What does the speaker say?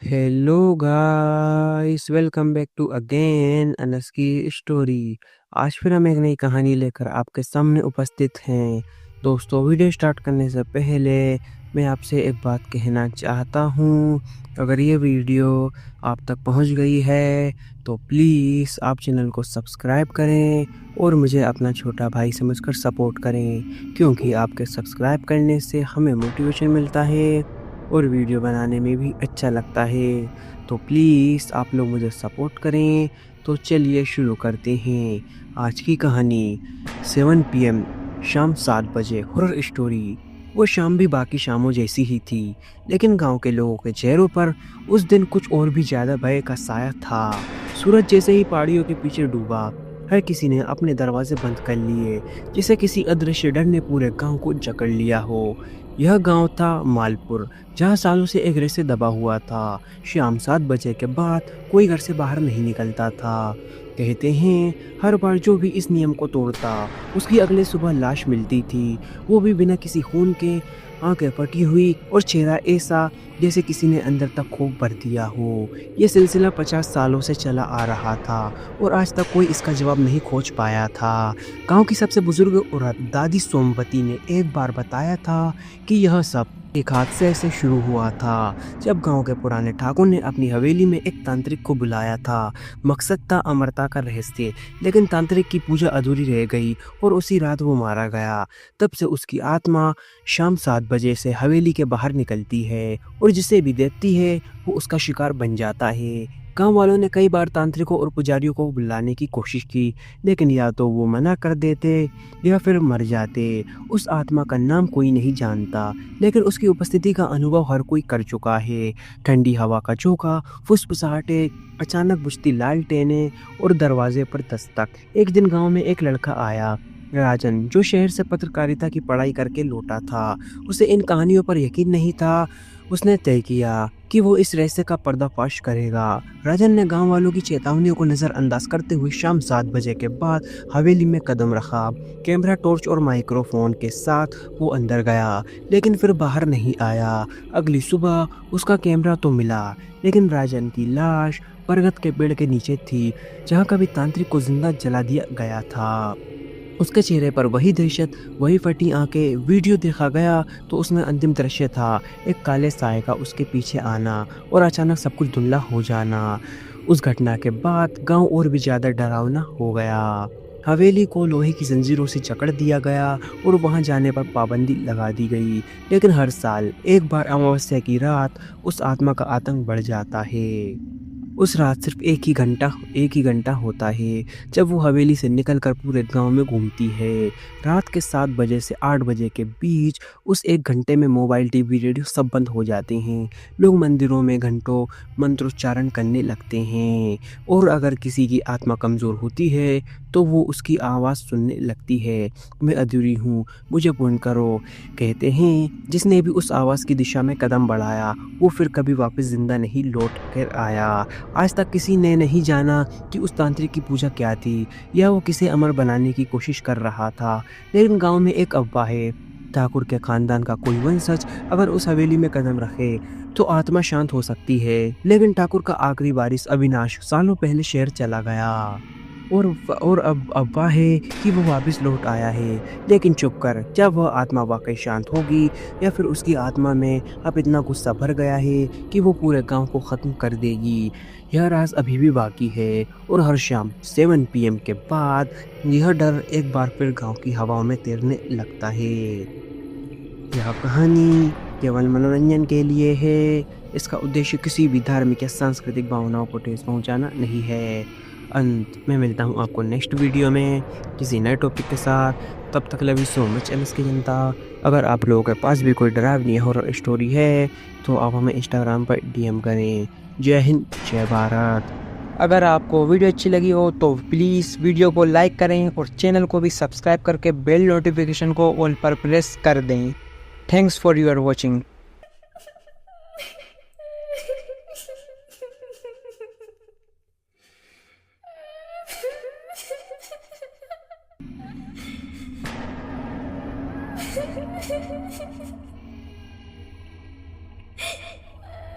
Hello guys, welcome back to again Anas की story. आज फिर हम एक नई कहानी लेकर आपके सामने उपस्थित हैं। दोस्तों, वीडियो स्टार्ट करने से पहले मैं आपसे एक बात कहना चाहता हूँ। अगर ये वीडियो आप तक पहुँच गई है तो प्लीज़ आप चैनल को सब्सक्राइब करें और मुझे अपना छोटा भाई समझकर सपोर्ट करें, क्योंकि आपके सब्सक्राइब करने से हमें मोटिवेशन मिलता है और वीडियो बनाने में भी अच्छा लगता है। तो प्लीज़ आप लोग मुझे सपोर्ट करें। तो चलिए शुरू करते हैं आज की कहानी। 7 PM, शाम 7 बजे, हॉरर स्टोरी। वो शाम भी बाकी शामों जैसी ही थी, लेकिन गांव के लोगों के चेहरों पर उस दिन कुछ और भी ज़्यादा भय का साया था। सूरज जैसे ही पहाड़ियों के पीछे डूबा, हर किसी ने अपने दरवाजे बंद कर लिए, जैसे किसी अदृश्य डर ने पूरे गांव को जकड़ लिया हो। यह गांव था मालपुर, जहाँ सालों से एक रेसे दबा हुआ था। शाम 7 बजे के बाद कोई घर से बाहर नहीं निकलता था। कहते हैं हर बार जो भी इस नियम को तोड़ता, उसकी अगले सुबह लाश मिलती थी, वो भी बिना किसी खून के, आंखें फटी हुई और चेहरा ऐसा जैसे किसी ने अंदर तक खूब भर दिया हो। ये सिलसिला 50 सालों से चला आ रहा था और आज तक कोई इसका जवाब नहीं खोज पाया था। गांव की सबसे बुजुर्ग औरत दादी सोमवती ने एक बार बताया था कि यह सब एक हादसे से शुरू हुआ था, जब गांव के पुराने ठाकुर ने अपनी हवेली में एक तांत्रिक को बुलाया था। मकसद था अमरता का रहस्य, लेकिन तांत्रिक की पूजा अधूरी रह गई और उसी रात वो मारा गया। तब से उसकी आत्मा शाम 7 बजे से हवेली के बाहर निकलती है और जिसे भी देखती है वो उसका शिकार बन जाता है। गांव वालों ने कई बार तांत्रिकों और पुजारियों को बुलाने की कोशिश की, लेकिन या तो वो मना कर देते या फिर मर जाते। उस आत्मा का नाम कोई नहीं जानता, लेकिन उसकी उपस्थिति का अनुभव हर कोई कर चुका है। ठंडी हवा का झोंका, फुसफुसाहटें, अचानक बुझती लालटेनें और दरवाजे पर दस्तक। एक दिन गांव में एक लड़का आया, राजन, जो शहर से पत्रकारिता की पढ़ाई करके लौटा था। उसे इन कहानियों पर यकीन नहीं था। उसने तय किया कि वो इस रहस्य का पर्दाफाश करेगा। राजन ने गांव वालों की चेतावनियों को नज़रअंदाज करते हुए शाम 7 बजे के बाद हवेली में कदम रखा। कैमरा, टॉर्च और माइक्रोफोन के साथ वो अंदर गया, लेकिन फिर बाहर नहीं आया। अगली सुबह उसका कैमरा तो मिला, लेकिन राजन की लाश बरगद के पेड़ के नीचे थी, जहाँ कभी तांत्रिक को जिंदा जला दिया गया था। उसके चेहरे पर वही दहशत, वही फटी आंखें। वीडियो देखा गया तो उसमें अंतिम दृश्य था, एक काले साए का उसके पीछे आना और अचानक सब कुछ धुंधला हो जाना। उस घटना के बाद गांव और भी ज़्यादा डरावना हो गया। हवेली को लोहे की जंजीरों से जकड़ दिया गया और वहां जाने पर पाबंदी लगा दी गई। लेकिन हर साल एक बार अमावस्या की रात उस आत्मा का आतंक बढ़ जाता है। उस रात सिर्फ एक ही घंटा होता है, जब वो हवेली से निकलकर पूरे गांव में घूमती है। रात के 7 बजे से 8 बजे के बीच उस एक घंटे में मोबाइल, टीवी, रेडियो सब बंद हो जाते हैं। लोग मंदिरों में घंटों मंत्रोच्चारण करने लगते हैं और अगर किसी की आत्मा कमज़ोर होती है तो वो उसकी आवाज़ सुनने लगती है। मैं अधूरी हूँ, मुझे पूर्ण करो। कहते हैं जिसने भी उस आवाज़ की दिशा में कदम बढ़ाया वो फिर कभी वापस जिंदा नहीं लौट कर आया। आज तक किसी ने नहीं जाना कि उस तांत्रिक की पूजा क्या थी या वो किसे अमर बनाने की कोशिश कर रहा था। लेकिन गांव में एक अफवाह है, ठाकुर के खानदान का कोई वंशज अगर उस हवेली में कदम रखे तो आत्मा शांत हो सकती है। लेकिन ठाकुर का आखिरी वारिस अविनाश सालों पहले शहर चला गया और अब अफवाह है कि वो वापस लौट आया है। लेकिन चुप कर, जब वह आत्मा वाकई शांत होगी या फिर उसकी आत्मा में अब इतना गुस्सा भर गया है कि वो पूरे गांव को ख़त्म कर देगी, यह राज अभी भी बाकी है। और हर शाम 7 PM के बाद यह डर एक बार फिर गांव की हवाओं में तैरने लगता है। यह कहानी केवल मनोरंजन के लिए है। इसका उद्देश्य किसी भी धार्मिक या सांस्कृतिक भावनाओं को ठेस पहुंचाना नहीं है। अंत में मिलता हूं आपको नेक्स्ट वीडियो में किसी नए टॉपिक के साथ। तब तक love you so much MS की जनता। अगर आप लोगों के पास भी कोई डरावनी हॉरर स्टोरी है तो आप हमें इंस्टाग्राम पर DM करें। जय हिंद, जय भारत। अगर आपको वीडियो अच्छी लगी हो तो प्लीज़ वीडियो को लाइक करें और चैनल को भी सब्सक्राइब करके बेल नोटिफिकेशन को ऑल पर प्रेस कर दें। Thanks for your watching. Ha ha ha ha.